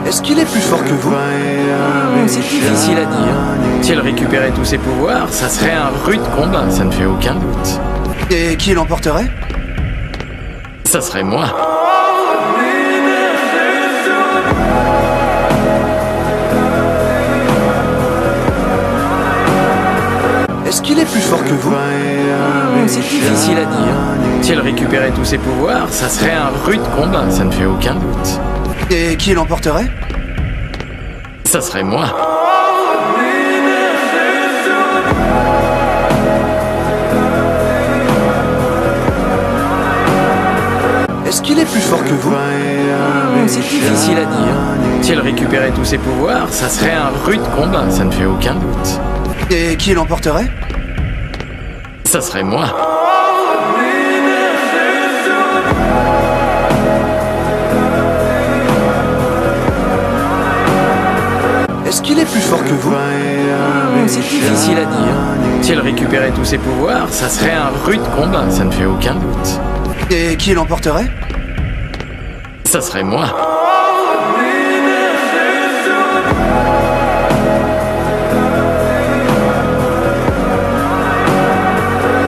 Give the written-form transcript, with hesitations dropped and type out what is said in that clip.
Est-ce qu'il est plus fort que vous? C'est difficile à dire. Si elle récupérait tous ses pouvoirs, ça serait un rude combat, ça ne fait aucun doute. Et qui l'emporterait? Ça serait moi. Est-ce qu'il est plus fort que vous? C'est difficile à dire. Si elle récupérait tous ses pouvoirs, ça serait un rude combat, ça ne fait aucun doute. Et qui l'emporterait? Ça serait moi. Est-ce qu'il est plus fort que vous? C'est difficile à dire. Si elle récupérait tous ses pouvoirs, ça serait un rude combat, ça ne fait aucun doute. Et qui l'emporterait? Ça serait moi. Est-ce qu'il est plus fort que vous? C'est difficile à dire. Si elle récupérait tous ses pouvoirs, ça serait un rude combat, ça ne fait aucun doute. Et qui l'emporterait? Ça serait moi.